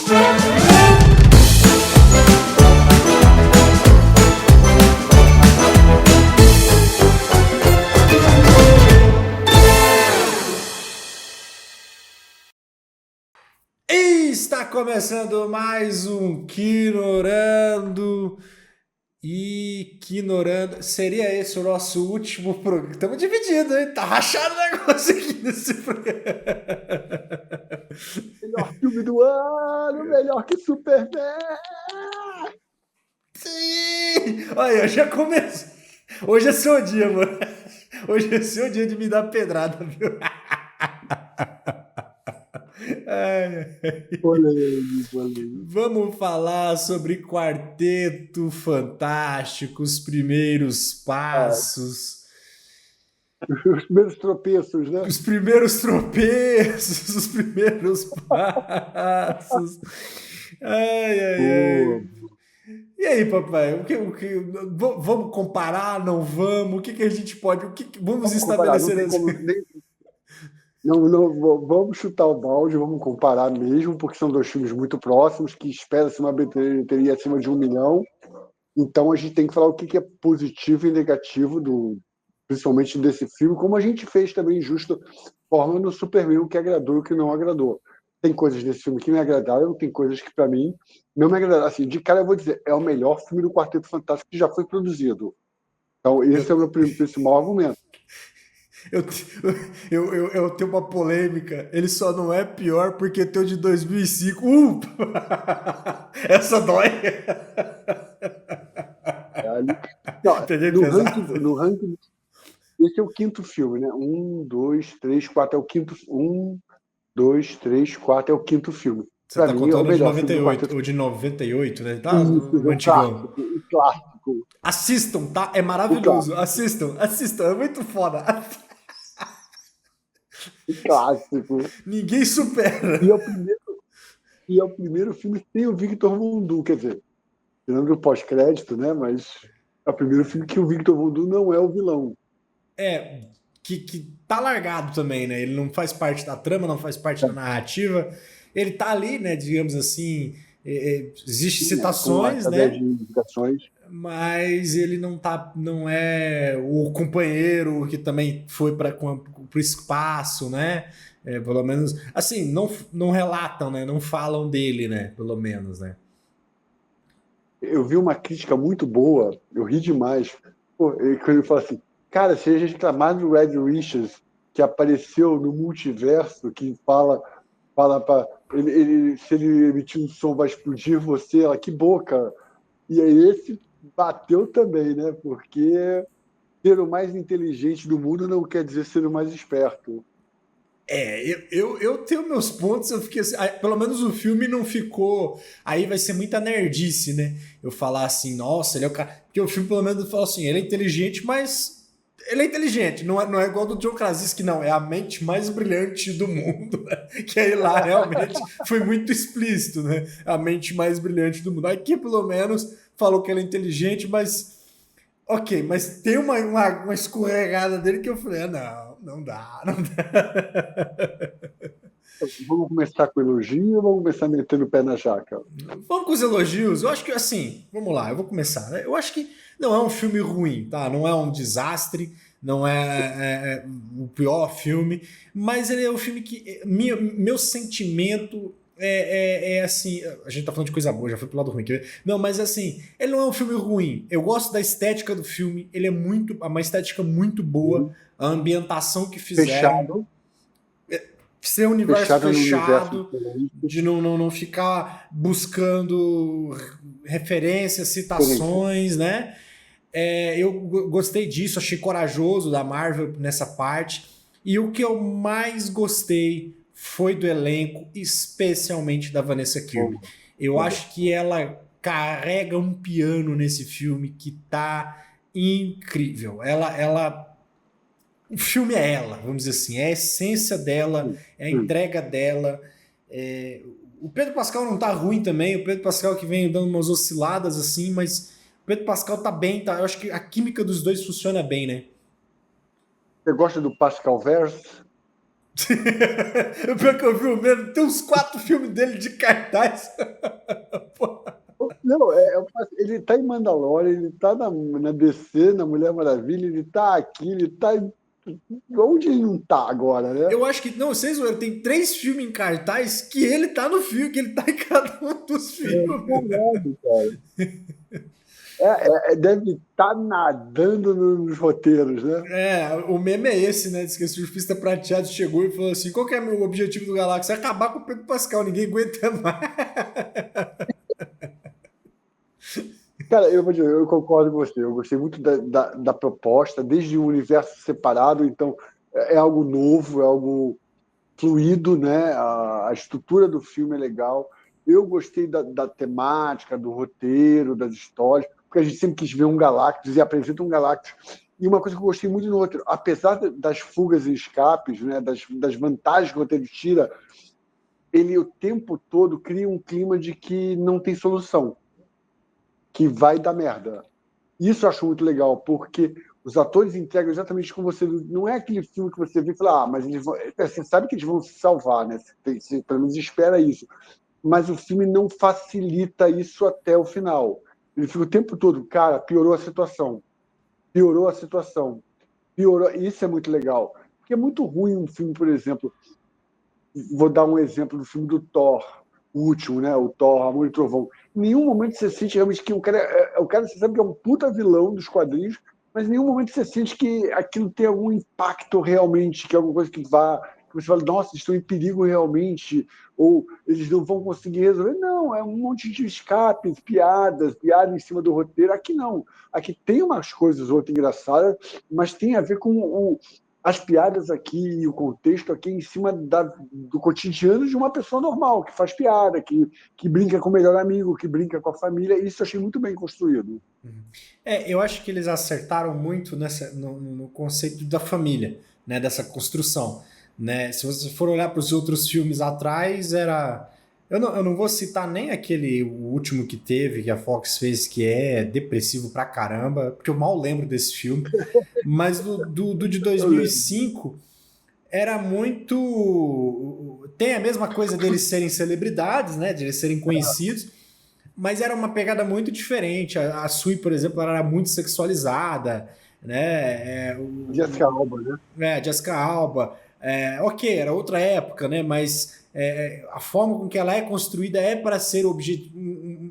Está começando mais um Quinorando. E Quinorando. Seria esse o nosso último programa? Estamos divididos, hein? Tá rachado o negócio aqui nesse programa. Melhor filme do ano, melhor que Superman. Sim! Olha, já comecei. Hoje é seu dia, mano. Hoje é seu dia de me dar pedrada, viu? Polêmico. Vamos falar sobre Quarteto Fantástico, os primeiros passos. Os primeiros tropeços, né? Os primeiros tropeços, os primeiros passos. Ai. E aí, papai? Vamos comparar? Não vamos? O que a gente pode. Vamos estabelecer assim? Não, vamos chutar o balde, vamos comparar mesmo, porque são dois filmes muito próximos, que espera-se uma bilheteria acima de 1 milhão. Então a gente tem que falar o que é positivo e negativo, principalmente desse filme, como a gente fez também, justo forma no Superman, o que agradou e o que não agradou. Tem coisas desse filme que me agradaram, tem coisas que, para mim, não me agradaram. Assim, de cara, eu vou dizer, é o melhor filme do Quarteto Fantástico que já foi produzido. Então, esse é o meu principal argumento. Eu tenho uma polêmica. Ele só não é pior porque tem o de 2005. Essa dói. No ranking, esse é o quinto filme, né? 1, 2, 3, 4 é o quinto. 1, 2, 3, 4 é o quinto filme. Você tá contando o de 98, o de 98, né? Tá, isso, o antigão. O clássico. Assistam, tá? É maravilhoso. Assistam. É muito foda. O clássico. Ninguém supera. E é o primeiro filme que tem o Victor Von Doom, quer dizer, tirando o pós-crédito, né? Mas é o primeiro filme que o Victor Von Doom não é o vilão. Que tá largado também, né? Ele não faz parte da trama, não faz parte da narrativa. Ele tá ali, né? Digamos assim, existem citações, né? De indicações. Mas ele não é o companheiro que também foi para o espaço, né? Pelo menos, assim, não relatam, né? Não falam dele, né? Pelo menos, né? Eu vi uma crítica muito boa, eu ri demais, quando ele fala assim, cara, se a gente reclamar do Red Richards, que apareceu no multiverso, que fala para ele, se ele emitir um som vai explodir você, ela, que boca. E aí esse bateu também, né? Porque ser o mais inteligente do mundo não quer dizer ser o mais esperto. Eu tenho meus pontos, eu fiquei assim, pelo menos o filme não ficou. Aí vai ser muita nerdice, né? Eu falar assim, nossa, ele é o cara. Porque o filme, pelo menos, fala assim, ele é inteligente, mas ele é inteligente, não é igual do John Krasinski, não. É a mente mais brilhante do mundo. Né? Que aí lá realmente foi muito explícito, né? A mente mais brilhante do mundo. Aqui, pelo menos, falou que ele é inteligente, mas. Ok, mas tem uma escorregada dele que eu falei, não dá. Vamos começar com elogio ou vamos começar metendo o pé na jaca? Vamos com os elogios. Eu acho que, assim, vamos lá, eu vou começar. Né? Eu acho que não é um filme ruim, tá? Não é um desastre, não é o pior filme, mas ele é um filme que meu sentimento assim, a gente tá falando de coisa boa, já foi pro lado ruim. Não, mas assim, ele não é um filme ruim. Eu gosto da estética do filme, ele é uma estética muito boa, a ambientação que fizeram. Fechado. Ser um universo fechado de não ficar buscando referências, citações, né? Eu gostei disso, achei corajoso da Marvel nessa parte. E o que eu mais gostei foi do elenco, especialmente da Vanessa Kirby. Eu acho que ela carrega um piano nesse filme que tá incrível. O filme é ela, vamos dizer assim, é a essência dela, é a entrega dela. O Pedro Pascal não tá ruim também, o Pedro Pascal que vem dando umas osciladas assim, mas o Pedro Pascal tá bem, tá? Eu acho que a química dos dois funciona bem, né? Você gosta do Pascal Verse? O pior que eu vi o mesmo, tem uns 4 filmes dele de cartaz. Não, ele tá em Mandalorian, ele tá na DC, na Mulher Maravilha, ele tá aqui, ele tá em... Onde ele não tá agora, né? Eu acho que, não, vocês viram, tem 3 filmes em cartaz que ele tá no filme, que ele tá em cada um dos filmes. Caralho, cara. Deve estar nadando nos roteiros, né? O meme é esse, né? Diz que o surfista prateado chegou e falou assim: qual que é o objetivo do Galáxia? Acabar com o Pedro Pascal, ninguém aguenta mais. Cara, eu vou dizer, eu concordo com você. Eu gostei muito da proposta, desde um universo separado, então é algo novo, é algo fluido, né? A estrutura do filme é legal. Eu gostei da temática, do roteiro, das histórias, porque a gente sempre quis ver um Galactus e apresenta um Galactus. E uma coisa que eu gostei muito no outro, apesar das fugas e escapes, né? Das vantagens que o roteiro tira, ele o tempo todo cria um clima de que não tem solução, que vai dar merda. Isso eu acho muito legal, porque os atores entregam exatamente como você... Não é aquele filme que você vê e fala, mas eles vão... Você sabe que eles vão se salvar, né? Você pelo menos espera isso. Mas o filme não facilita isso até o final. Ele fica o tempo todo, cara, piorou a situação. Piorou a situação. Piorou... Isso é muito legal. Porque é muito ruim um filme, por exemplo... Vou dar um exemplo do filme do Thor, o último, né? O Thor, Amor e Trovão. Em nenhum momento você sente realmente que o cara você sabe que é um puta vilão dos quadrinhos, mas em nenhum momento você sente que aquilo tem algum impacto realmente, que é alguma coisa que vá, que você fala, nossa, eles estão em perigo realmente, ou eles não vão conseguir resolver. Não, é um monte de escapes, piadas em cima do roteiro. Aqui não. Aqui tem umas coisas outras engraçadas, mas tem a ver com as piadas aqui e o contexto aqui em cima do cotidiano de uma pessoa normal, que faz piada, que brinca com o melhor amigo, que brinca com a família. Isso eu achei muito bem construído. Eu acho que eles acertaram muito no conceito da família, né? Dessa construção. Né? Se você for olhar para os outros filmes atrás, era. Eu não vou citar nem aquele o último que teve, que a Fox fez, que é depressivo pra caramba, porque eu mal lembro desse filme. Mas do de Eu lembro. 2005 era muito. Tem a mesma coisa deles serem celebridades, né? De eles serem conhecidos, mas era uma pegada muito diferente. A Sui, por exemplo, ela era muito sexualizada, né? Jessica Alba, né? Jessica Alba. Ok, era outra época, né? Mas a forma com que ela é construída é para ser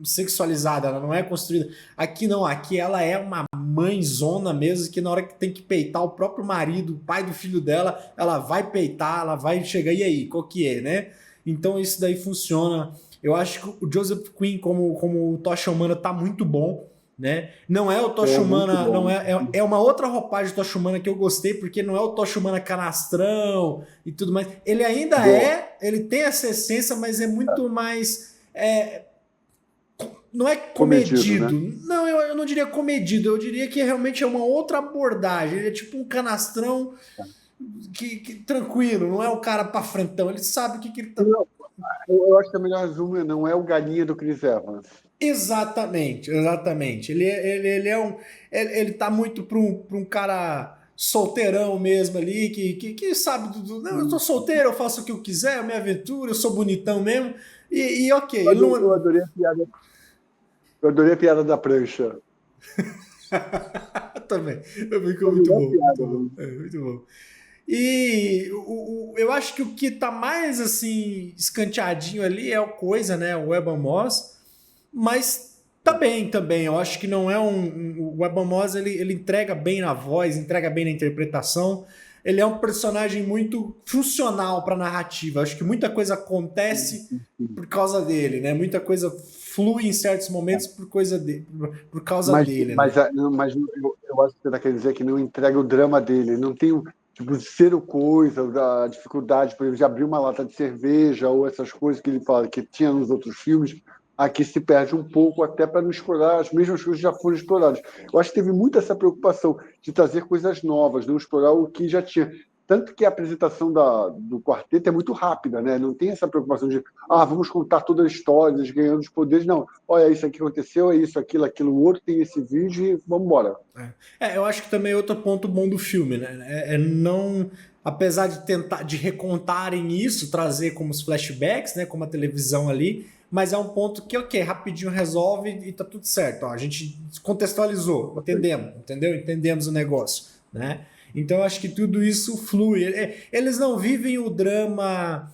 sexualizada, ela não é construída. Aqui não, aqui ela é uma mãezona mesmo, que na hora que tem que peitar o próprio marido, o pai do filho dela, ela vai peitar, ela vai chegar, e aí, qual que é, né? Então isso daí funciona. Eu acho que o Joseph Quinn como o Tocha Humana tá muito bom, né? Não é o Tocha É muito Humana, não bom. é uma outra roupagem do Tocha Humana que eu gostei, porque não é o Tocha Humana canastrão e tudo mais. Ele ainda Bom, ele tem essa essência, mas é muito mais não é comedido, comedido. né? Não, eu não diria comedido, eu diria que realmente é uma outra abordagem. Ele é tipo um canastrão que tranquilo, não é o cara pra frentão, ele sabe o que ele tá. Não, eu acho que a melhor resumo não é o galinha do Chris Evans. Exatamente, exatamente. Ele é um. Ele tá muito pra um cara solteirão mesmo ali, que sabe Não, eu tô solteiro, eu faço o que eu quiser, eu me aventuro, eu sou bonitão mesmo. E ok, ele não. Eu adorei a piada. Eu adorei a piada da prancha. Também. Ficou Foi a muito melhor bom, muito piada, bom. né? Muito bom. E eu acho que o que tá mais assim, escanteadinho ali é o coisa, né? O Eban Moss, mas tá bem também. Eu acho que não é o Eban Moss ele entrega bem na voz, entrega bem na interpretação. Ele é um personagem muito funcional para a narrativa. Eu acho que muita coisa acontece por causa dele, né? Muita coisa flui em certos momentos por causa Mas, dele, mas, né? mas eu acho que você está querendo dizer que não entrega o drama dele. Não tem tipo, ser o coisa, da dificuldade, por exemplo, de abrir uma lata de cerveja ou essas coisas que ele fala que tinha nos outros filmes. Aqui se perde um pouco até para não explorar as mesmas coisas que já foram exploradas. Eu acho que teve muito essa preocupação de trazer coisas novas, não explorar o que já tinha. Tanto que a apresentação do quarteto é muito rápida, né? Não tem essa preocupação de vamos contar toda a história, eles ganhando os poderes. Não, olha, isso aqui aconteceu, é isso, aquilo, o outro tem esse vídeo e vamos embora. Eu acho que também é outro ponto bom do filme, né? Não. apesar de tentar de recontarem isso, trazer como os flashbacks, né, como a televisão ali, mas é um ponto que, ok, rapidinho resolve e tá tudo certo. Ó, a gente contextualizou, entendemos o negócio, né? Então, eu acho que tudo isso flui. Eles não vivem o drama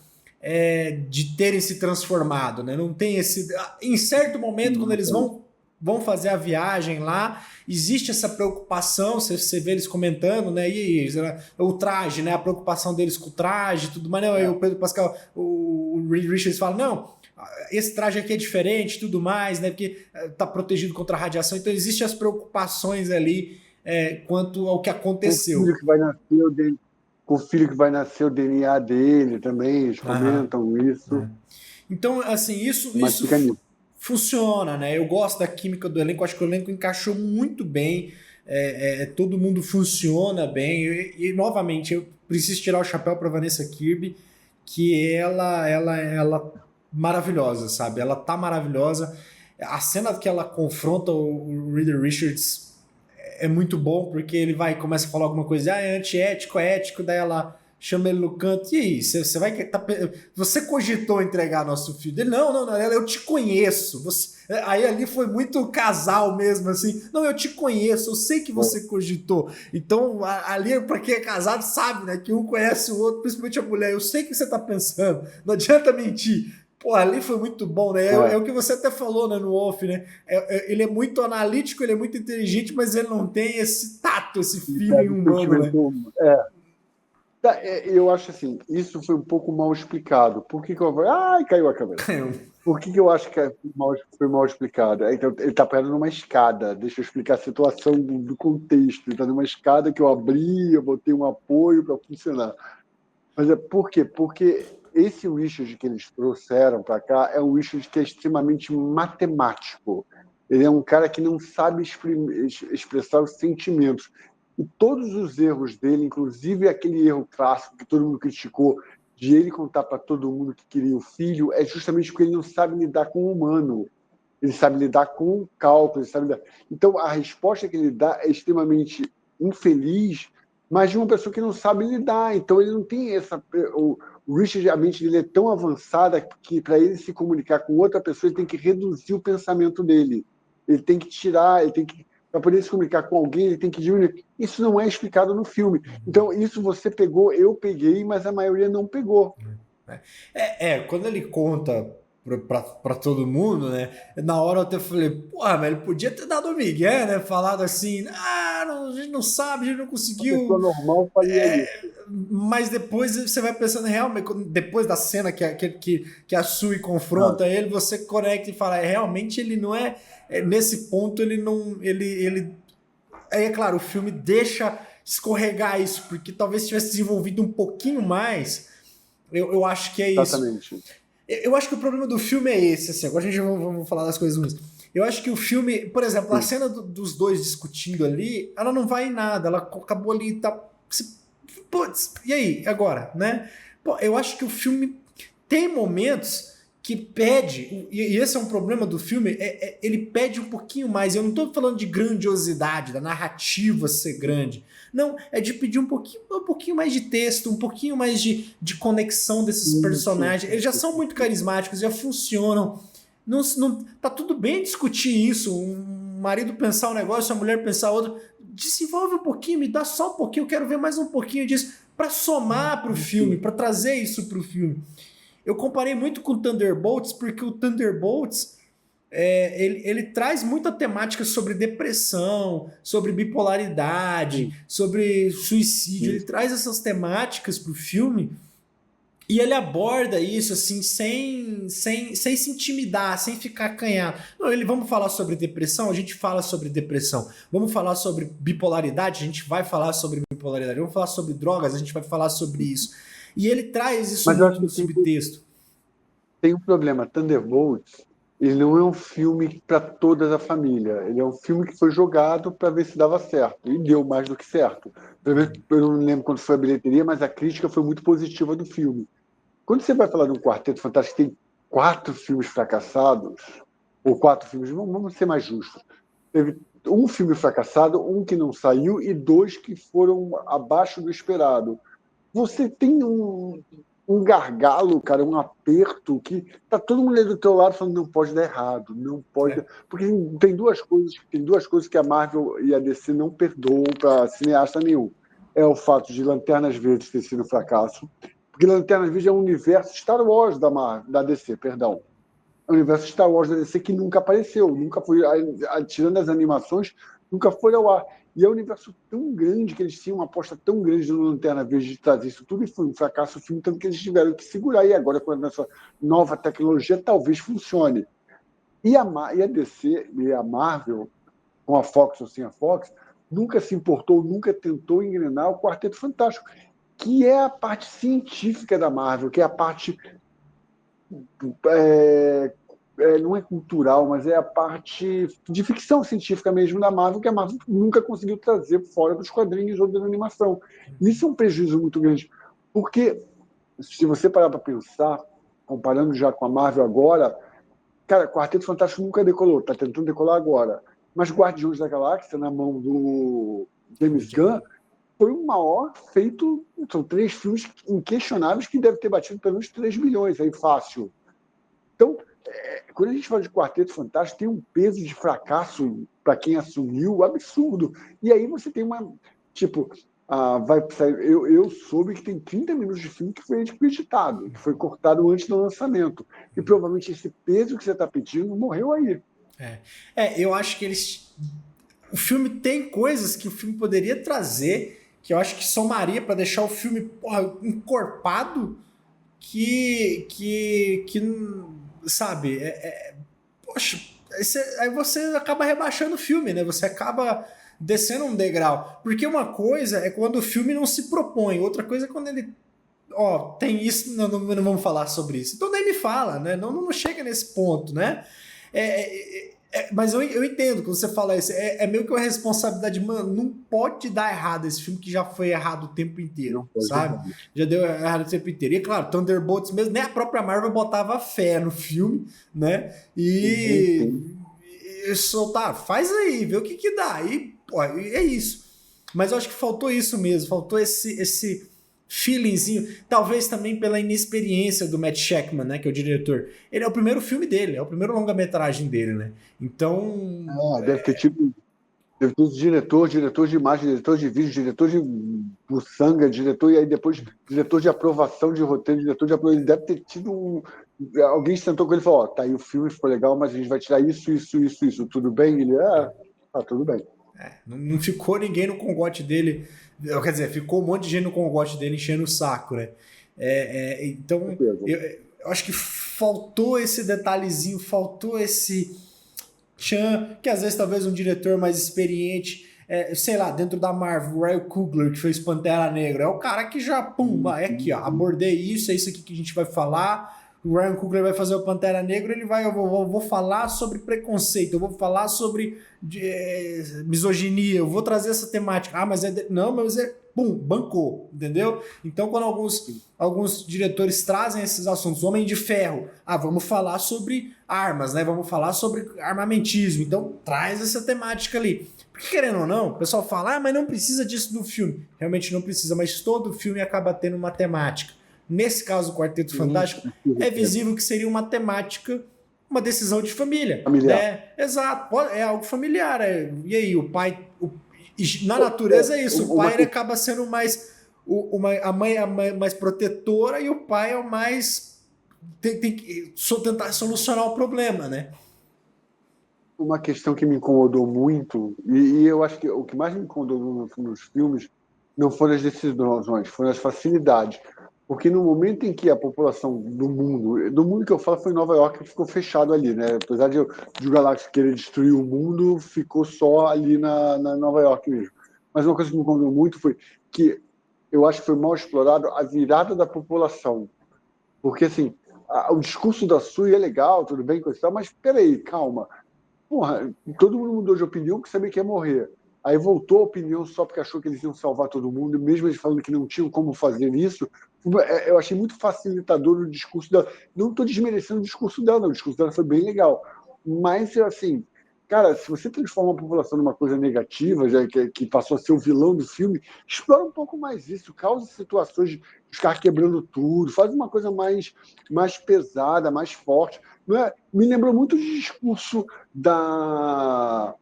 de terem se transformado, né? Não tem esse... Em certo momento, quando eles vão fazer a viagem lá, existe essa preocupação, você vê eles comentando, né? E o traje, né? A preocupação deles com o traje, tudo mais. Não, aí o Pedro Pascal, o Reed Richards fala, não, esse traje aqui é diferente, tudo mais, né? Porque tá protegido contra a radiação. Então, existem as preocupações ali quanto ao que aconteceu. Com o filho que vai nascer o DNA dele também, eles comentam isso. Então, assim, isso funciona, né? Eu gosto da química do elenco, acho que o elenco encaixou muito bem, todo mundo funciona bem. E, novamente, eu preciso tirar o chapéu para Vanessa Kirby, que ela maravilhosa, sabe? Ela tá maravilhosa. A cena que ela confronta o Reed Richards é muito bom, porque ele começa a falar alguma coisa, é antiético, é ético, daí ela chama ele no canto, e aí, você cogitou entregar nosso filho? Ele, não, eu te conheço, aí ali foi muito casal mesmo, assim, não, eu te conheço, eu sei que você cogitou, então ali, pra quem é casado, sabe, né, que um conhece o outro, principalmente a mulher, eu sei o que você tá pensando, não adianta mentir. Pô, ali foi muito bom, né? É o que você até falou, né, no off, né? Ele é muito analítico, ele é muito inteligente, mas ele não tem esse tato, esse feeling humano, né? Eu acho assim, isso foi um pouco mal explicado. Por que eu... Ai, caiu a câmera. Por que eu acho que foi mal explicado? Então, ele está parado numa escada. Deixa eu explicar a situação do contexto. Ele está numa escada que eu abri, eu botei um apoio para funcionar. Mas por quê? Porque esse Richard que eles trouxeram para cá é um Richard que é extremamente matemático. Ele é um cara que não sabe expressar os sentimentos. E todos os erros dele, inclusive aquele erro clássico que todo mundo criticou, de ele contar para todo mundo que queria o filho, é justamente porque ele não sabe lidar com o humano. Ele sabe lidar com o cálculo, ele sabe lidar... Então, a resposta que ele dá é extremamente infeliz, mas de uma pessoa que não sabe lidar. Então, ele não tem essa... O Richard, a mente dele é tão avançada que, para ele se comunicar com outra pessoa, ele tem que reduzir o pensamento dele. Ele tem que tirar, ele tem que... Para poder se comunicar com alguém, ele tem que diminuir. Isso não é explicado no filme. Então, isso você pegou, eu peguei, mas a maioria não pegou. Quando ele conta pra todo mundo, né? Na hora eu até falei, porra, mas ele podia ter dado um migué, né? Falado assim, a gente não sabe, a gente não conseguiu. Uma pessoa normal faria isso. Mas depois você vai pensando realmente, depois da cena que a Sui confronta ele, você conecta e fala, realmente ele não é. Nesse ponto ele não. Ele é claro, o filme deixa escorregar isso, porque talvez tivesse desenvolvido um pouquinho mais. Eu acho que é isso. Exatamente. Eu acho que o problema do filme é esse, assim, agora a gente vamos falar das coisas ruins. Eu acho que o filme, por exemplo, a cena dos dois discutindo ali, ela não vai em nada, ela acabou ali e tá. Putz, e aí, agora, né? Pô, eu acho que o filme tem momentos que pede, e esse é um problema do filme, ele pede um pouquinho mais. Eu não tô falando de grandiosidade, da narrativa ser grande. Não, é de pedir um pouquinho mais de texto, um pouquinho mais de conexão desses personagens. Eles já são muito carismáticos, já funcionam. Não, tá tudo bem discutir isso. Um marido pensar um negócio, a mulher pensar outro. Desenvolve um pouquinho, me dá só um pouquinho, eu quero ver mais um pouquinho disso para somar pro filme, para trazer isso pro filme. Eu comparei muito com o Thunderbolts, porque o Thunderbolts ele traz muita temática sobre depressão, sobre bipolaridade, sobre suicídio. Ele traz essas temáticas pro filme e ele aborda isso assim sem se intimidar, sem ficar acanhado. Não, vamos falar sobre depressão? A gente fala sobre depressão. Vamos falar sobre bipolaridade? A gente vai falar sobre bipolaridade. Vamos falar sobre drogas? A gente vai falar sobre isso. E ele traz isso muito no subtexto. Tem um problema. Thunderbolts, ele não é um filme para toda a família. Ele é um filme que foi jogado para ver se dava certo. E deu mais do que certo. Eu não lembro quando foi a bilheteria, mas a crítica foi muito positiva do filme. Quando você vai falar de um Quarteto Fantástico que tem 4 filmes fracassados, ou 4 filmes, vamos ser mais justos. Teve um filme fracassado, um que não saiu e 2 que foram abaixo do esperado. você tem um gargalo, cara, um aperto que tá todo mundo ali do teu lado falando não pode dar errado, não pode, É, porque tem duas coisas que a Marvel e a DC não perdoam para cineasta nenhum. É o fato de Lanternas Verdes ter sido um fracasso, porque Lanternas Verdes é um universo Star Wars da DC, perdão. É um universo Star Wars da DC que nunca apareceu, nunca foi, tirando as animações, nunca foi ao ar. E é um universo tão grande que eles tinham uma aposta tão grande no Lanterna Verde de trazer isso tudo e foi um fracasso o filme, tanto que eles tiveram que segurar. E agora, com essa nova tecnologia, talvez funcione. E a DC e a Marvel, com a Fox ou sem a Fox, nunca se importou, nunca tentou engrenar o Quarteto Fantástico, que é a parte científica da Marvel, que é a parte é, não é cultural, mas é a parte de ficção científica mesmo da Marvel, que a Marvel nunca conseguiu trazer fora dos quadrinhos ou da animação. Isso é um prejuízo muito grande, porque se você parar para pensar, comparando já com a Marvel agora, cara, Quarteto Fantástico nunca decolou, está tentando decolar agora. Mas Guardiões da Galáxia, na mão do James Gunn, foi o maior feito. São 3 filmes inquestionáveis que deve ter batido pelo menos 3 bilhões aí fácil. Então, quando a gente fala de Quarteto Fantástico, tem um peso de fracasso para quem assumiu absurdo. E aí você tem uma. Tipo, vai sair, eu soube que tem 30 minutos de filme que foi editado, que foi cortado antes do lançamento. E provavelmente esse peso que você está pedindo morreu aí. eu acho que eles. O filme tem coisas que o filme poderia trazer que eu acho que somaria para deixar o filme porra, encorpado que sabe, poxa, aí você acaba rebaixando o filme, né? Você acaba descendo um degrau. Porque uma coisa é quando o filme não se propõe, outra coisa é quando ele. Ó, tem isso, não vamos falar sobre isso. Então nem me fala, né? Não chega nesse ponto, né? Mas eu entendo quando você fala isso. É meio que uma responsabilidade, mano. Não pode dar errado esse filme que já foi errado o tempo inteiro, Não pode sabe? errar. Já deu errado o tempo inteiro. E claro, Thunderbolts mesmo, nem a própria Marvel botava fé no filme, né? Sim, sim. E soltar, faz aí, vê o que dá. E, pô, é isso. Mas eu acho que faltou isso mesmo, faltou esse feelingzinho, talvez também pela inexperiência do Matt Shakman, né, que é o diretor. Ele é o primeiro filme dele, é o primeiro longa-metragem dele, né? Então, Deve ter diretor de imagem, diretor de vídeo, diretor de buçanga, diretor, e aí depois diretor de aprovação de roteiro, diretor de aprovação. Ele deve ter tido um. Alguém sentou com ele e falou: Ó, tá aí o filme, ficou legal, mas a gente vai tirar isso, isso, isso, isso. Tudo bem? Ele, tudo bem. não ficou ninguém no congote dele, quer dizer, ficou um monte de gente no congote dele enchendo o saco, né? Então, Certeza. eu acho que faltou esse detalhezinho, faltou esse tchan, que às vezes talvez um diretor mais experiente, sei lá, dentro da Marvel, o Ryan Coogler, que fez Pantera Negra, é o cara que já, pum, é aqui, ó, abordei isso, é isso aqui que a gente vai falar. O Ryan Coogler vai fazer o Pantera Negra, ele vai, eu vou falar sobre preconceito, eu vou falar sobre misoginia, eu vou trazer essa temática. Ah, mas não, mas pum, bancou, entendeu? Então, quando alguns diretores trazem esses assuntos, Homem de Ferro, vamos falar sobre armas, né? Vamos falar sobre armamentismo. Então, traz essa temática ali. Porque, querendo ou não, o pessoal fala, mas não precisa disso no filme. Realmente não precisa, mas todo filme acaba tendo uma temática. Nesse caso, o Quarteto Fantástico, é visível que seria uma temática, uma decisão de família, Familiar. né? Exato, é algo familiar. E aí, o pai, na natureza é isso, o pai ele acaba sendo mais a mãe é a mais protetora e o pai é o mais tem que tentar solucionar o problema, né? Uma questão que me incomodou muito, e eu acho que o que mais me incomodou nos filmes não foram as decisões, foram as facilidades. Porque no momento em que a população do mundo que eu falo foi Nova York, que ficou fechado ali, né? Apesar de o Galactus querer destruir o mundo, ficou só ali na Nova York mesmo. Mas uma coisa que me incomodou muito foi que eu acho que foi mal explorado a virada da população. Porque, assim, o discurso da Sui é legal, tudo bem, coisa e tal, mas peraí, calma. Porra, todo mundo mudou de opinião porque sabia que ia morrer. Aí voltou a opinião só porque achou que eles iam salvar todo mundo, mesmo eles falando que não tinham como fazer isso. Eu achei muito facilitador o discurso dela. Não estou desmerecendo o discurso dela, não. O discurso dela foi bem legal. Mas, assim, cara, se você transforma a população numa coisa negativa, já que passou a ser o vilão do filme, explora um pouco mais isso, causa situações de os caras quebrando tudo, faz uma coisa mais pesada, mais forte. Não é? Me lembrou muito o discurso da.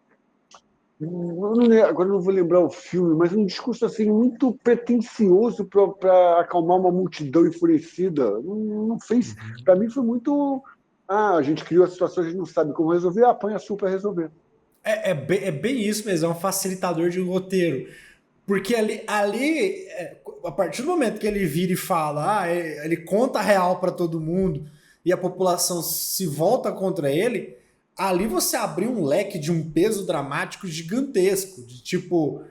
Agora não vou lembrar o filme, mas um discurso assim muito pretensioso para acalmar uma multidão enfurecida. Não fez. Para mim foi muito. A gente criou a situação, a gente não sabe como resolver, põe a Sul para resolver. É bem isso mesmo, é um facilitador de roteiro. Porque a partir do momento que ele vira e fala, ele conta a real para todo mundo e a população se volta contra ele, ali você abriu um leque de um peso dramático gigantesco. De tipo,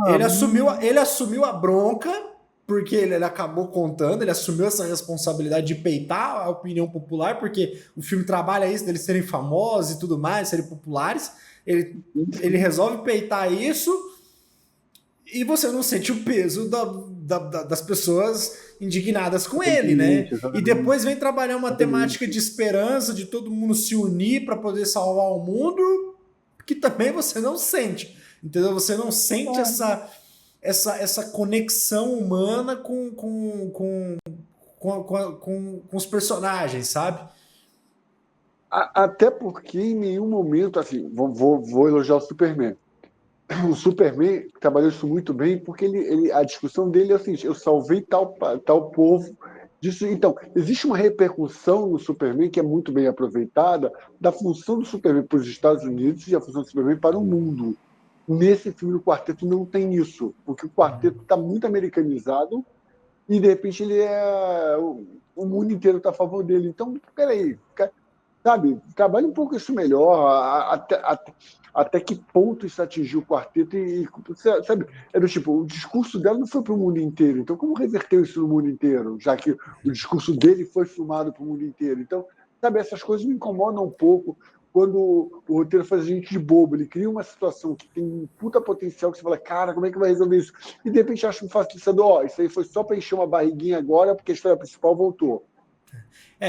ele assumiu a bronca, porque ele acabou contando, ele assumiu essa responsabilidade de peitar a opinião popular, porque o filme trabalha isso, deles serem famosos e tudo mais, serem populares. Ele resolve peitar isso e você não sente o peso das pessoas indignadas com ele, né? E depois vem trabalhar uma temática de esperança, de todo mundo se unir para poder salvar o mundo, que também você não sente, entendeu? Você não sente essa conexão humana com os personagens, sabe? Até porque em nenhum momento, assim, vou elogiar o Superman. O Superman trabalhou isso muito bem, porque a discussão dele é assim: eu salvei tal povo disso. Então, existe uma repercussão no Superman que é muito bem aproveitada, da função do Superman para os Estados Unidos e a função do Superman para o mundo. Nesse filme, o Quarteto não tem isso, porque o Quarteto está muito americanizado e, de repente, o mundo inteiro está a favor dele. Então, peraí, sabe, trabalhe um pouco isso melhor, até que ponto isso atingiu o quarteto sabe, era tipo, o discurso dela não foi para o mundo inteiro, então como reverteu isso no mundo inteiro, já que o discurso dele foi filmado para o mundo inteiro? Então, sabe, essas coisas me incomodam um pouco quando o roteiro faz a gente de bobo, ele cria uma situação que tem um puta potencial, que você fala, cara, como é que vai resolver isso? E de repente acha um facilitador, isso aí foi só para encher uma barriguinha agora, porque a história principal voltou.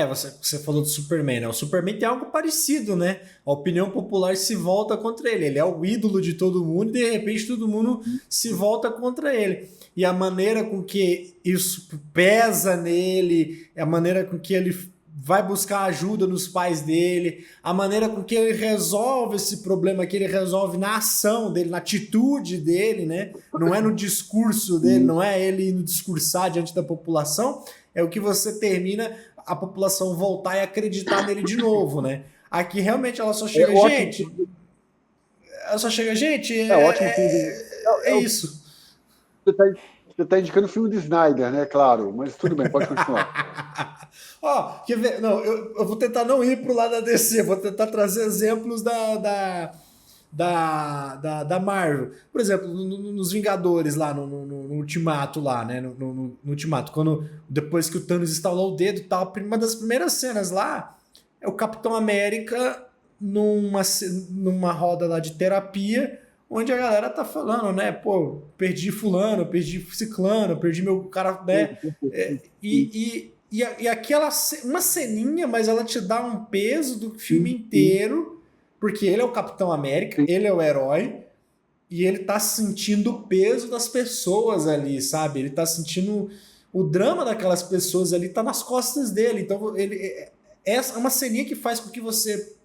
Você falou do Superman, né? O Superman tem algo parecido, né? A opinião popular se volta contra ele. Ele é o ídolo de todo mundo e de repente todo mundo se volta contra ele. E a maneira com que isso pesa nele, a maneira com que ele vai buscar ajuda nos pais dele, a maneira com que ele resolve esse problema, que ele resolve na ação dele, na atitude dele, né? Não é no discurso dele, não é ele indo discursar diante da população, é o que você termina a população voltar e acreditar nele de novo, né? Aqui realmente ela só chega, gente. Ela só chega, gente. É ótimo filme. É isso. Você está indicando o filme de Snyder, né? Claro, mas tudo bem, pode continuar. Quer ver? Não, eu vou tentar não ir pro lado da DC, vou tentar trazer exemplos da Marvel. Por exemplo, nos Vingadores lá, no Ultimato lá, né? No Ultimato, depois que o Thanos instalou o dedo e tal, uma das primeiras cenas lá é o Capitão América numa roda lá de terapia, onde a galera tá falando, né? Pô, perdi fulano, perdi ciclano, perdi meu cara, né? E aquela uma ceninha, mas ela te dá um peso do filme inteiro, porque ele é o Capitão América, ele é o herói, e ele tá sentindo o peso das pessoas ali, sabe? Ele tá sentindo o drama daquelas pessoas ali, tá nas costas dele. Então, essa é uma ceninha que faz com que você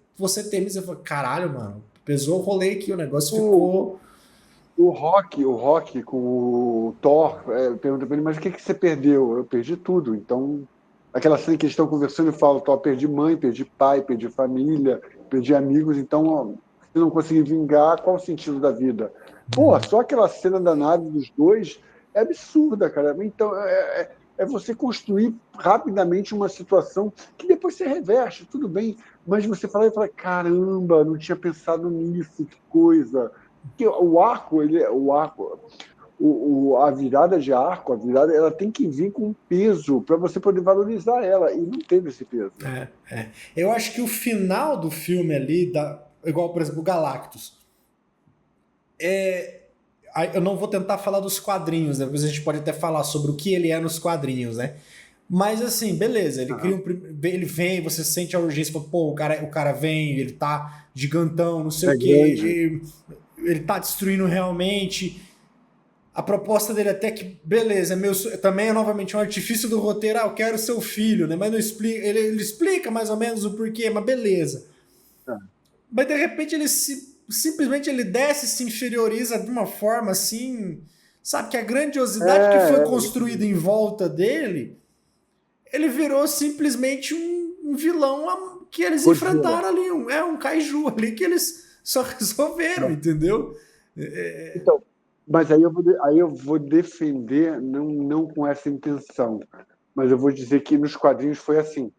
termine e você fala, caralho, mano, pesou o rolê aqui, o negócio ficou... O Rock com o Thor, pergunta pra ele, mas o que você perdeu? Eu perdi tudo. Então, aquela cena que eles estão conversando e falam, Thor, perdi mãe, perdi pai, perdi família, perdi amigos, então, ó, se não conseguir vingar, qual o sentido da vida? Pô, só aquela cena da nave dos dois é absurda, cara. Então, é você construir rapidamente uma situação que depois você reverte, tudo bem, mas você fala, caramba, não tinha pensado nisso, que coisa. Porque a virada de arco, ela tem que vir com peso para você poder valorizar ela, e não teve esse peso. Eu acho que o final do filme ali, igual, por exemplo, o Galactus, eu não vou tentar falar dos quadrinhos, né? Depois a gente pode até falar sobre o que ele é nos quadrinhos, né? Mas assim, beleza, ele cria ele vem, você sente a urgência, fala, pô, o cara vem, ele tá gigantão, não sei o quê, ele tá destruindo realmente. A proposta dele até que, beleza, também é novamente um artifício do roteiro, eu quero seu filho, né? Mas não explica, ele explica mais ou menos o porquê, mas beleza. Mas de repente ele simplesmente ele desce e se inferioriza de uma forma assim, sabe, que a grandiosidade que foi construída em volta dele, ele virou simplesmente um vilão que eles enfrentaram ali, um kaiju ali que eles só resolveram, entendeu? Então, mas aí eu vou defender, não com essa intenção, mas eu vou dizer que nos quadrinhos foi assim.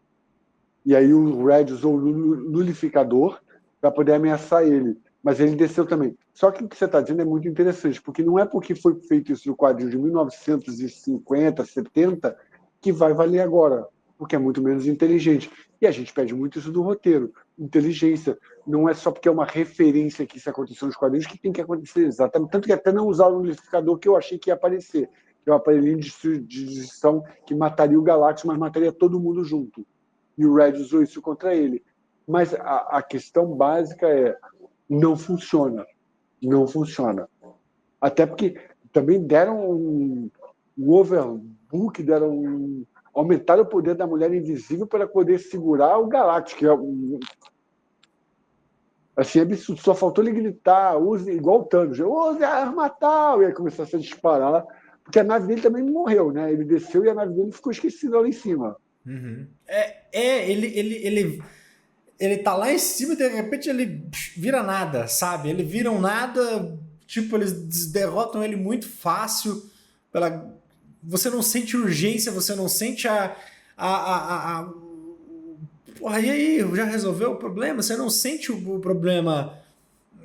E aí o Red usou o nulificador para poder ameaçar ele, mas ele desceu também. Só que o que você está dizendo é muito interessante, porque não é porque foi feito isso no quadrinho de 1950, 70, que vai valer agora, porque é muito menos inteligente. E a gente pede muito isso do roteiro. Inteligência. Não é só porque é uma referência que isso aconteceu nos quadrinhos que tem que acontecer exatamente. Tanto que até não usar o nulificador que eu achei que ia aparecer, que é o aparelhinho de destruição que mataria o Galactus, mas mataria todo mundo junto. E o Red usou isso contra ele. Mas a questão básica é: não funciona. Não funciona. Até porque também deram um overbook, aumentaram o poder da mulher invisível para poder segurar o Galactus, que é assim, absurdo. Só faltou ele gritar, use igual o Thanos, use a arma tal, e aí começou a se disparar, porque a nave dele também morreu, né? Ele desceu e a nave dele ficou esquecida lá em cima. Ele tá lá em cima e de repente ele vira nada, sabe? Ele vira um nada, tipo, eles derrotam ele muito fácil. Você não sente urgência, você não sente Porra, e aí, já resolveu o problema? Você não sente o problema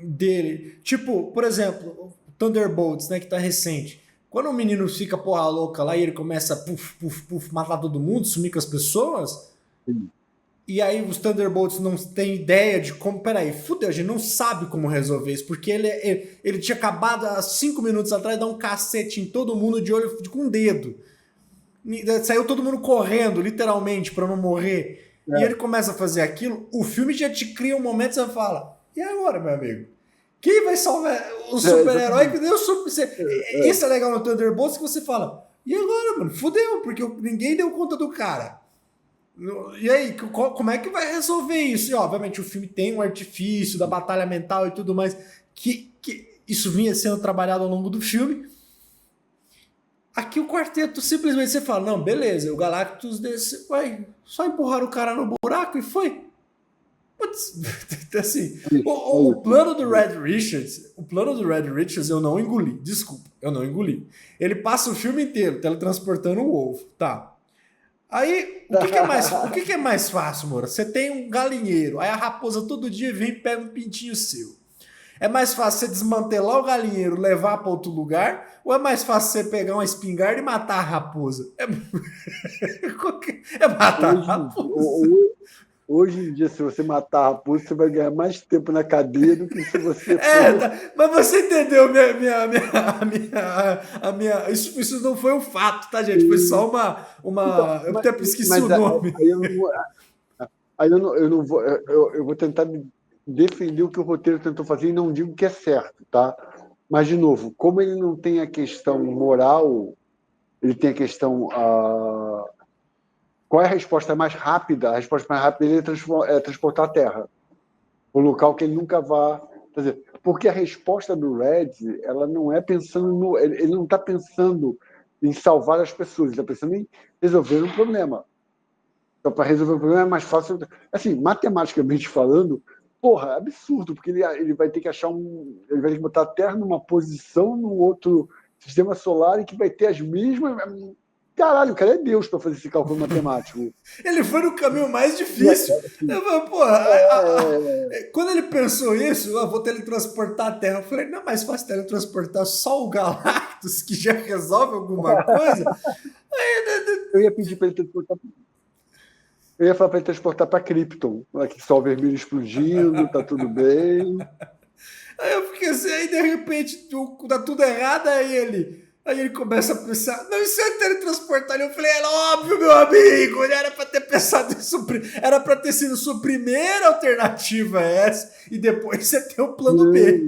dele. Tipo, por exemplo, o Thunderbolts, né, que tá recente. Quando o menino fica porra louca lá e ele começa a matar todo mundo, sumir com as pessoas, e aí os Thunderbolts não têm ideia de como... Peraí, fudeu, a gente não sabe como resolver isso, porque ele tinha acabado há 5 minutos atrás de dar um cacete em todo mundo de olho com um dedo. Saiu todo mundo correndo, literalmente, pra não morrer. E ele começa a fazer aquilo, o filme já te cria um momento que você fala, e agora, meu amigo? Quem vai salvar o super-herói que deu Isso é legal no Thunderbolts, que você fala, e agora, mano? Fudeu, porque ninguém deu conta do cara. E aí, como é que vai resolver isso? E, obviamente, o filme tem um artifício da batalha mental e tudo mais, que isso vinha sendo trabalhado ao longo do filme. Aqui o quarteto simplesmente você fala, não, beleza, o Galactus desse, vai, só empurrar o cara no buraco e foi. Putz, assim, o plano do Red Richards eu não engoli, desculpa, eu não engoli. Ele passa o filme inteiro teletransportando um ovo, tá. Aí, o que é mais fácil, Moura? Você tem um galinheiro, aí a raposa todo dia vem e pega um pintinho seu. É mais fácil você desmantelar o galinheiro, levar para outro lugar, ou é mais fácil você pegar uma espingarda e matar a raposa? É matar a raposa. Hoje em dia, se você matar a raposa, você vai ganhar mais tempo na cadeia do que se você mas você entendeu Isso não foi um fato, tá, gente? Foi só uma... eu até esqueci o nome. Eu vou tentar defender o que o roteiro tentou fazer e não digo que é certo, tá? Mas, de novo, como ele não tem a questão moral, ele tem a questão... Qual é a resposta mais rápida? A resposta mais rápida dele é transportar a Terra. Um local que ele nunca vá... Quer dizer, porque a resposta do Red, ela não é pensando ele não está pensando em salvar as pessoas, ele está pensando em resolver um problema. Então, para resolver um problema é mais fácil... Assim, matematicamente falando, porra, é absurdo, porque ele vai ter que achar ele vai ter que botar a Terra numa posição no outro sistema solar e que vai ter as mesmas... Caralho, o cara é Deus para fazer esse cálculo matemático. Ele foi no caminho mais difícil. Quando ele pensou isso, eu vou teletransportar a Terra. Eu falei, não é mais fácil teletransportar só o Galactus, que já resolve alguma coisa? Eu ia pedir para ele transportar. Eu ia falar para ele transportar para Krypton, aqui só o vermelho explodindo, tá tudo bem. Aí eu fiquei assim, aí de repente dá tudo errado, aí ele... Aí ele começa a pensar, não, isso é teletransportar. Eu falei, era óbvio, meu amigo, ele era pra ter pensado isso, era pra ter sido sua primeira alternativa essa, e depois você tem o plano B.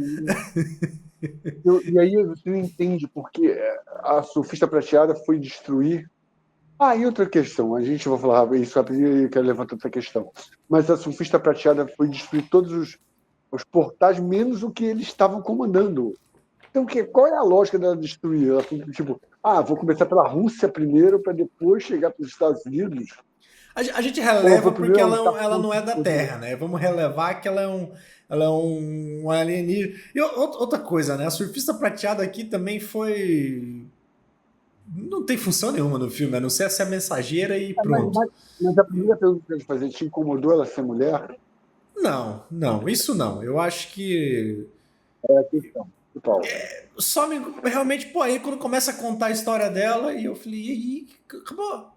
E aí você não entende porque a surfista prateada foi destruir. E outra questão, a gente vai falar isso rapidinho e quero levantar outra questão. Mas a surfista prateada foi destruir todos os portais, menos o que eles estavam comandando. Então, qual é a lógica dela destruir? Ela, tipo, vou começar pela Rússia primeiro, para depois chegar para os Estados Unidos. A gente releva porque ela não é da Terra, né? Vamos relevar que ela é um alienígena. E outra coisa, né? A surfista prateada aqui também foi. Não tem função nenhuma no filme, a não ser ser a mensageira e pronto. Mas a primeira pergunta que eu ia fazer, te incomodou ela ser mulher? Não, isso não. Eu acho que. É a questão. Só me. Realmente, pô, aí quando começa a contar a história dela, e eu falei, e aí, acabou.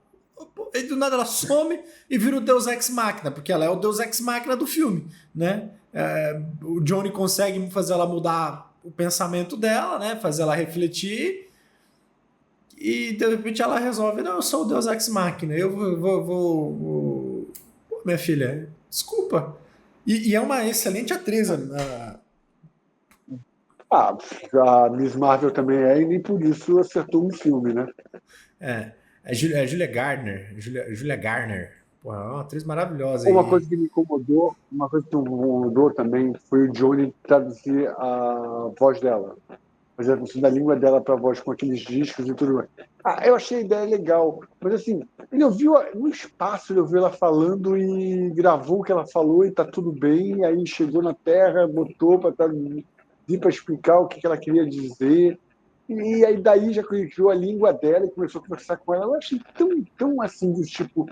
E do nada ela some e vira o Deus Ex Machina, porque ela é o Deus Ex Machina do filme, né? O Johnny consegue fazer ela mudar o pensamento dela, né? Fazer ela refletir. E de repente ela resolve, não, eu sou o Deus Ex Machina, eu vou... Pô, minha filha, desculpa. E é uma excelente atriz. A Miss Marvel também é, e nem por isso acertou um filme, né? É Julia Garner. Julia Garner. Porra, é uma atriz maravilhosa. Uma coisa que me incomodou, também foi o Johnny traduzir a voz dela. Fazer a tradução da língua dela para a voz com aqueles discos e tudo mais. Eu achei a ideia legal. Mas assim, ele ouviu no espaço, ele ouviu ela falando e gravou o que ela falou e tá tudo bem. Aí chegou na Terra, botou para vir para explicar o que ela queria dizer. E aí daí já criou a língua dela e começou a conversar com ela. Eu achei tão assim, do tipo,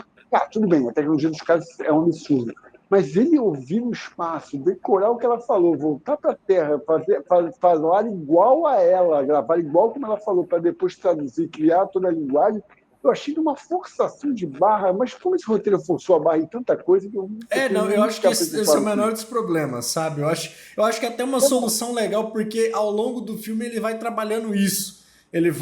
tudo bem, a tecnologia dos caras é um absurdo. Mas ele ouvir no espaço, decorar o que ela falou, voltar para a Terra, falar igual a ela, gravar igual como ela falou, para depois traduzir, criar toda a linguagem, eu achei uma forçação de barra, mas como esse roteiro forçou a barra em tanta coisa que eu eu acho que esse é o menor dos problemas, sabe? Eu acho que é até uma solução legal, porque ao longo do filme ele vai trabalhando isso. Ele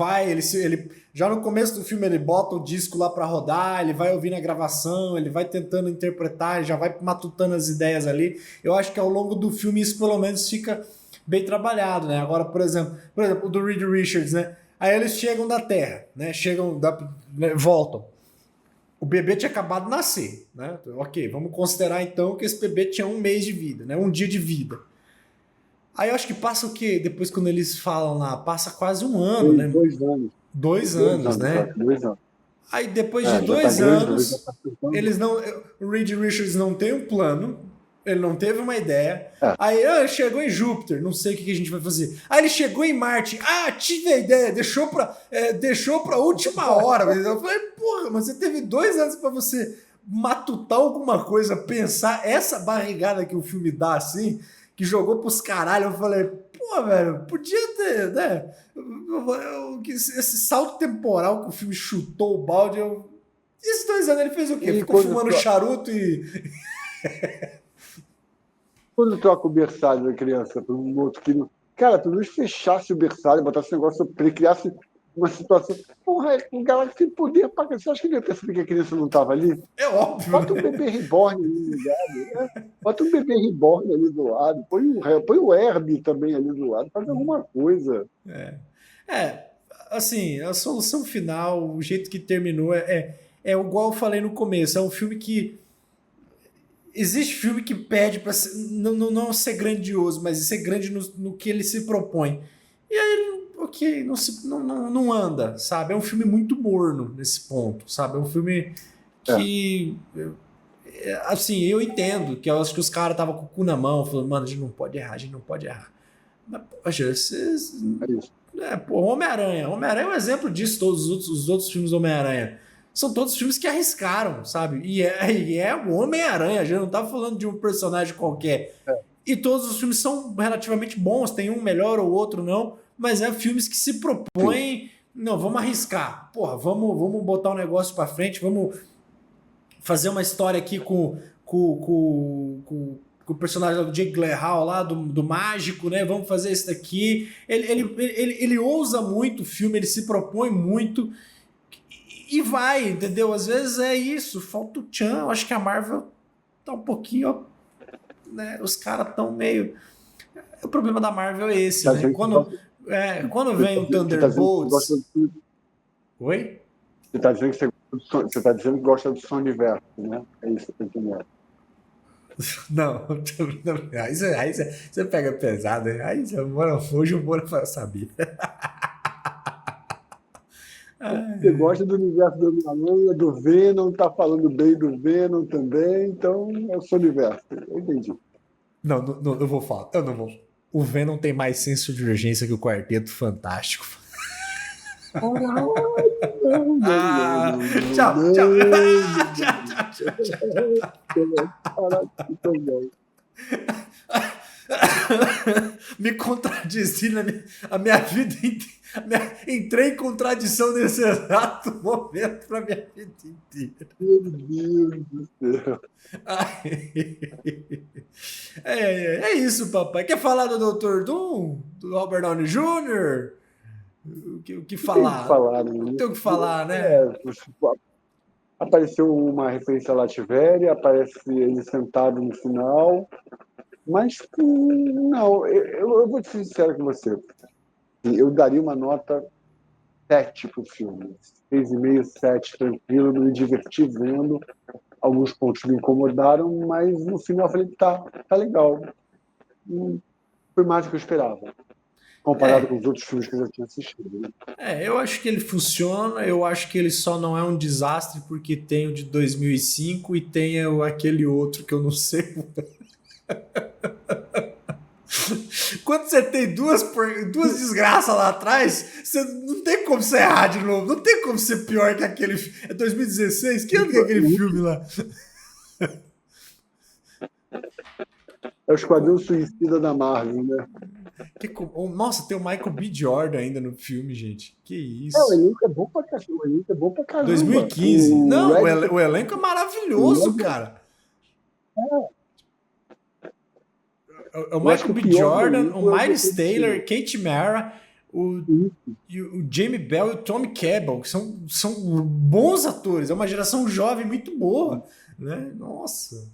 já no começo do filme ele bota o disco lá para rodar, ele vai ouvindo a gravação, ele vai tentando interpretar, ele já vai matutando as ideias ali. Eu acho que ao longo do filme isso pelo menos fica bem trabalhado, né? Agora, por exemplo, o do Reed Richards, né? Aí eles chegam da Terra, né? Voltam. O bebê tinha acabado de nascer, né? Ok, vamos considerar então que esse bebê tinha 1 mês de vida, né? 1 dia de vida. Aí eu acho que passa o quê? Depois quando eles falam lá, passa quase 1 ano, né? 2 anos. 2 anos, né? 2 anos. Aí depois de 2 anos, eles não. O Reed Richards não tem um plano, ele não teve uma ideia. Aí chegou em Júpiter, não sei o que a gente vai fazer. Aí ele chegou em Marte, tive a ideia, deixou pra última hora. Eu falei, porra, mas você teve 2 anos pra você matutar alguma coisa, pensar essa barrigada que o filme dá assim, que jogou pros caralho. Eu falei, pô, velho, podia ter, né? Esse salto temporal que o filme chutou o balde. Esses 2 anos ele fez o quê? Ficou fumando charuto e. Quando troca o berçário da criança para um outro que não. Cara, pelo menos fechasse o berçário, botasse um negócio, criasse uma situação. Porra, um galera que tem poder pra. Você acha que ele ia perceber que a criança não estava ali? É óbvio. Bota um bebê reborn ali do lado, né? Bota um bebê reborn ali do lado, põe o Herbie também ali do lado, faz alguma coisa. Assim, a solução final, o jeito que terminou é igual eu falei no começo, é um filme que. Existe filme que pede para não ser grandioso, mas ser grande no que ele se propõe. E aí, ok, não anda, sabe? É um filme muito morno nesse ponto, sabe? É um filme que. Assim, eu entendo que eu acho que os caras estavam com o cu na mão, falando, mano, a gente não pode errar. Mas, poxa, Homem-Aranha. Homem-Aranha é um exemplo disso, todos os outros filmes do Homem-Aranha. São todos filmes que arriscaram, sabe? E é o Homem-Aranha, a gente não tá falando de um personagem qualquer. E todos os filmes são relativamente bons, tem um melhor ou outro não, mas é filmes que se propõem, não, vamos arriscar. Porra, vamos botar um negócio pra frente, vamos fazer uma história aqui com com o personagem do Jake Gyllenhaal lá, do mágico, né? Vamos fazer isso daqui. Ele ousa muito o filme, ele se propõe muito e vai, entendeu? Às vezes é isso, falta o tchan. Eu acho que a Marvel tá um pouquinho, né? Os caras tão meio... O problema da Marvel é esse, né? Quando vem o Thunderbolts... Oi? Você tá dizendo que gosta do som universo, né? É isso que eu tô entendendo. Não, aí você pega pesado, aí hoje o Moura vai saber. Você gosta do universo do Homem-Aranha, do Venom, tá falando bem do Venom também, então é o seu universo. Eu entendi. Não, eu vou falar. Eu não vou. O Venom tem mais senso de urgência que o Quarteto Fantástico. Tchau. Me contradizi a minha vida inteira. Entrei em contradição nesse exato momento pra minha vida inteira. Meu Deus do céu. É isso, papai. Quer falar do Dr. Doom? Do Robert Downey Jr.? O que falar? Não tem o que falar, né? Apareceu uma referência a Latveria, aparece ele sentado no final, mas não, eu vou ser sincero com você. Eu daria uma nota 7 pro filme. 6,5, 7, tranquilo, me diverti vendo. Alguns pontos me incomodaram, mas no final eu falei, tá legal. Foi mais do que eu esperava, comparado com os outros filmes que eu já tinha assistido. Né? Eu acho que ele funciona, eu acho que ele só não é um desastre porque tem o de 2005 e tem aquele outro que eu não sei. Quando você tem duas desgraças lá atrás, você não tem como você errar de novo. Não tem como ser pior que aquele... É 2016? Que ano que é aquele filme lá? É o Esquadrão Suicida da Marvel, né? Nossa, tem o Michael B. Jordan ainda no filme, gente. Que isso. O elenco é bom pra caramba. 2015. O elenco é maravilhoso, cara. O Michael B. Jordan, o Miles Taylor, Kate Mara, o Jamie Bell e o Tommy Cabell, que são bons atores. É uma geração jovem muito boa. Né? Nossa.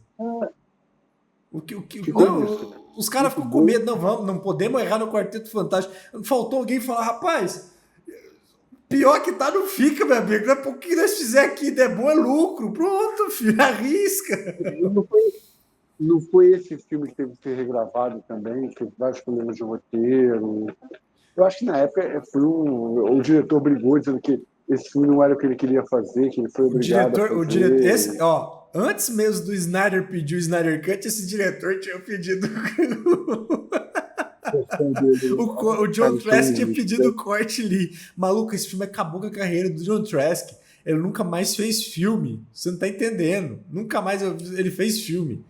Os caras ficam com medo. Não podemos errar no Quarteto Fantástico. Faltou alguém falar, rapaz, pior que tá, não fica, meu amigo. O que nós fizer aqui der bom é lucro. Pronto, filho, arrisca. Não foi esse filme que teve que ser regravado também, teve vários problemas de roteiro. Eu acho que na época o diretor brigou dizendo que esse filme não era o que ele queria fazer, que ele foi obrigado a fazer. Antes mesmo do Snyder pedir o Snyder Cut, esse diretor tinha pedido... o John Trask tinha pedido o corte ali. Maluco, esse filme acabou com a carreira do John Trask. Ele nunca mais fez filme. Você não tá entendendo. Nunca mais ele fez filme.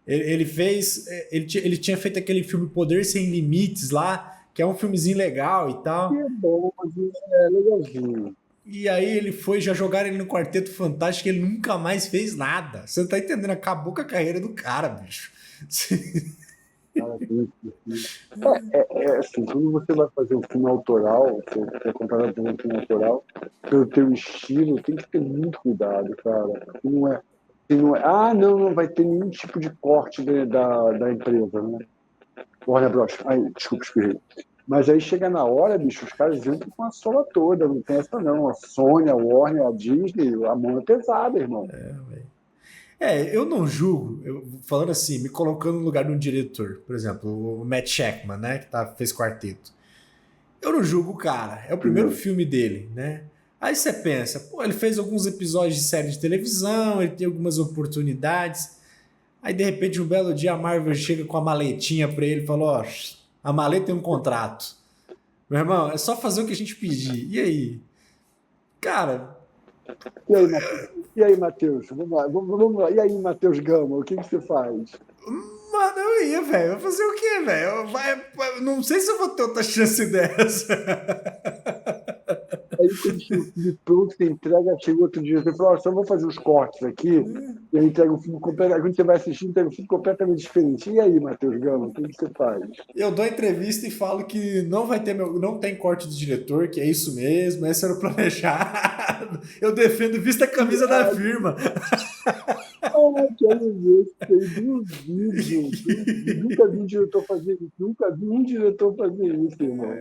Ele tinha feito aquele filme Poder Sem Limites lá, que é um filmezinho legal e tal. É bom, é legalzinho. E aí já jogaram ele no Quarteto Fantástico e ele nunca mais fez nada. Você não tá entendendo? Acabou com a carreira do cara, bicho. Assim, quando você vai fazer um filme autoral, você é contratado por um filme autoral, pelo teu estilo, tem que ter muito cuidado, cara. Não vai ter nenhum tipo de corte da empresa, né? Warner Bros. Desculpa, espirrei. Mas aí chega na hora, bicho, os caras entram com a sola toda, não tem essa não. A Sony, a Warner, a Disney, a mão é pesada, irmão. Eu não julgo, falando assim, me colocando no lugar de um diretor, por exemplo, o Matt Shakman, né, que fez Quarteto. Eu não julgo o cara, é o primeiro filme dele, né? Aí você pensa, ele fez alguns episódios de série de televisão, ele tem algumas oportunidades. Aí, de repente, um belo dia a Marvel chega com a maletinha pra ele e fala, a maleta tem um contrato. Meu irmão, é só fazer o que a gente pedir. E aí? Cara... E aí, Matheus? Vamos lá. E aí, Matheus Gama, o que você faz? Mano, eu ia, velho. Vou fazer o quê, velho? Não sei se eu vou ter outra chance dessa. aí quando chega o filme pronto, você entrega, chega outro dia, você fala, só vou fazer uns cortes aqui, e aí entrega o filme completamente, quando você vai assistir, entrega o filme completamente diferente. E aí, Matheus Gama, o que você faz? Eu dou entrevista e falo que não vai ter não tem corte do diretor, que é isso mesmo, esse era o planejado. Eu defendo vista a camisa da firma. Quero ver, eu duvido. Nunca vi um diretor fazer isso, nunca vi um diretor fazer isso, irmão.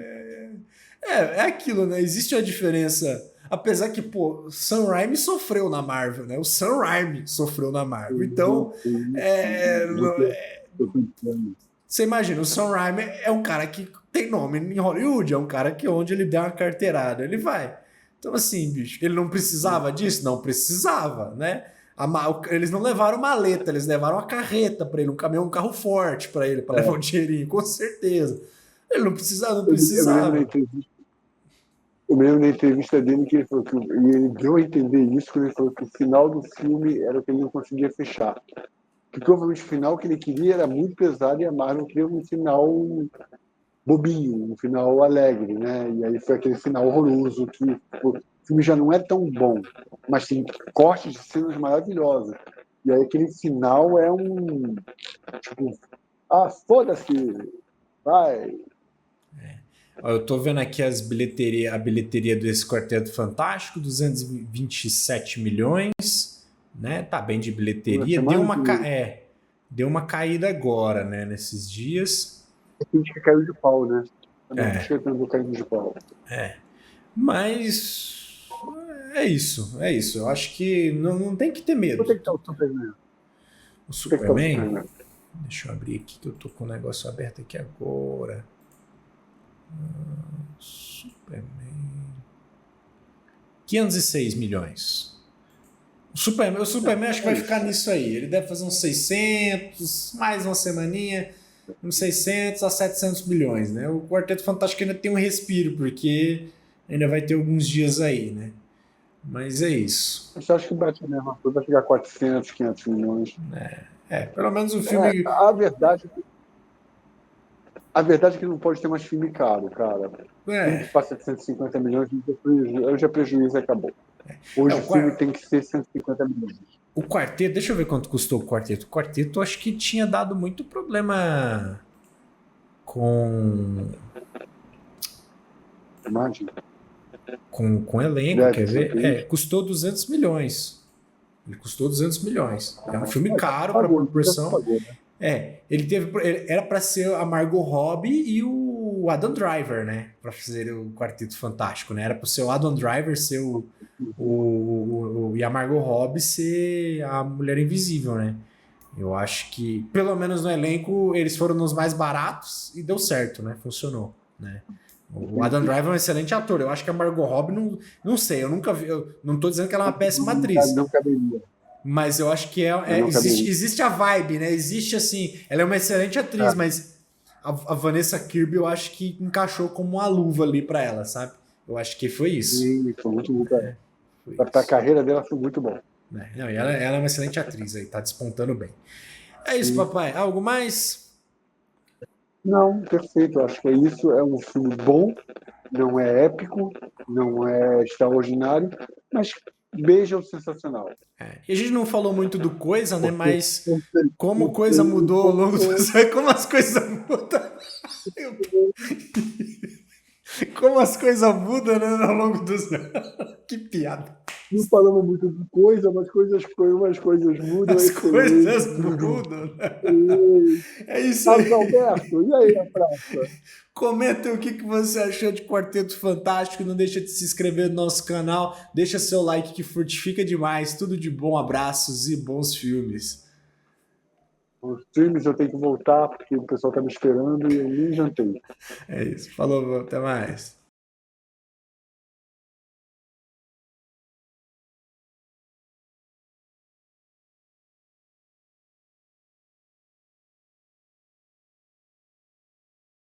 É aquilo, né? Existe uma diferença. Apesar que, pô, Sam Raimi sofreu na Marvel, né? O Sam Raimi sofreu na Marvel. Então, é, você imagina, o Sam Raimi é um cara que tem nome em Hollywood, é um cara que onde ele der uma carteirada, ele vai. Então, assim, bicho, ele não precisava disso? Não precisava, né? Eles não levaram maleta, eles levaram uma carreta para ele, um caminhão, um carro forte para ele, para levar um dinheirinho, com certeza. Ele não precisava, não precisava. Eu lembro na entrevista dele que ele falou que ele deu a entender isso quando ele falou que o final do filme era o que ele não conseguia fechar. Que provavelmente o final que ele queria era muito pesado e a Marvel queria um final bobinho, um final alegre, né? E aí foi aquele final horroroso que o filme já não é tão bom, mas tem cortes de cenas maravilhosas. E aí aquele final é um tipo, foda-se, vai. Eu tô vendo aqui a bilheteria desse Quarteto Fantástico, 227 milhões, né? Tá bem de bilheteria. Deu uma caída agora, né? Nesses dias. A crítica caiu de pau, né? A crítica também caiu de pau. Mas é isso. Eu acho que não tem que ter medo. Quanto é que tá o Superman? O Superman? Deixa eu abrir aqui que eu tô com o negócio aberto aqui agora. Superman. 506 milhões. O Superman acho que vai ficar nisso aí. Ele deve fazer uns 600, mais uma semaninha, uns 600 a 700 milhões, né? O Quarteto Fantástico ainda tem um respiro, porque ainda vai ter alguns dias aí, né? Mas é isso. Você acha que bate a mesma coisa, vai chegar a 400, 500 milhões. Pelo menos o filme... A verdade é que não pode ter mais filme caro, cara. Filme que passa de 150 milhões, já prejuízo acabou. Hoje o filme tem que ser 150 milhões. O Quarteto, deixa eu ver quanto custou o Quarteto. O Quarteto acho que tinha dado muito problema com... Imagina. Com elenco, quer ver? Custou 200 milhões. Ele custou 200 milhões. É um filme caro para proporção. Era para ser a Margot Robbie e o Adam Driver, né? Para fazer o Quarteto Fantástico, né? Era para ser o Adam Driver ser e a Margot Robbie ser a Mulher Invisível, né? Eu acho que, pelo menos no elenco, eles foram nos mais baratos e deu certo, né? Funcionou, né? O Adam Driver é um excelente ator. Eu acho que a Margot Robbie, não sei, eu nunca vi. Eu não tô dizendo que ela é uma péssima atriz. Não caberia. Mas eu acho que existe a vibe, né? Existe assim. Ela é uma excelente atriz, mas a Vanessa Kirby eu acho que encaixou como uma luva ali pra ela, sabe? Eu acho que foi isso. Sim, foi muito bom. A carreira dela foi muito bom. Não, ela é uma excelente atriz aí, tá despontando bem. É isso, papai. Algo mais? Não, perfeito. Acho que é isso. É um filme bom, não é épico, não é extraordinário, mas beija o sensacional. E a gente não falou muito do Coisa, né? Mas como coisa mudou ao longo dos... Como as coisas mudam. Como as coisas mudam, né, ao longo dos... Que piada. Não falamos muito de coisa, mas umas coisas mudam. As coisas mudam. Né? É isso aí. Alberto, e aí a praça? Comenta o que você achou de Quarteto Fantástico. Não deixa de se inscrever no nosso canal. Deixa seu like que fortifica demais. Tudo de bom, abraços e bons filmes. Os filmes eu tenho que voltar porque o pessoal tá me esperando e eu nem jantei. É isso. Falou, até mais.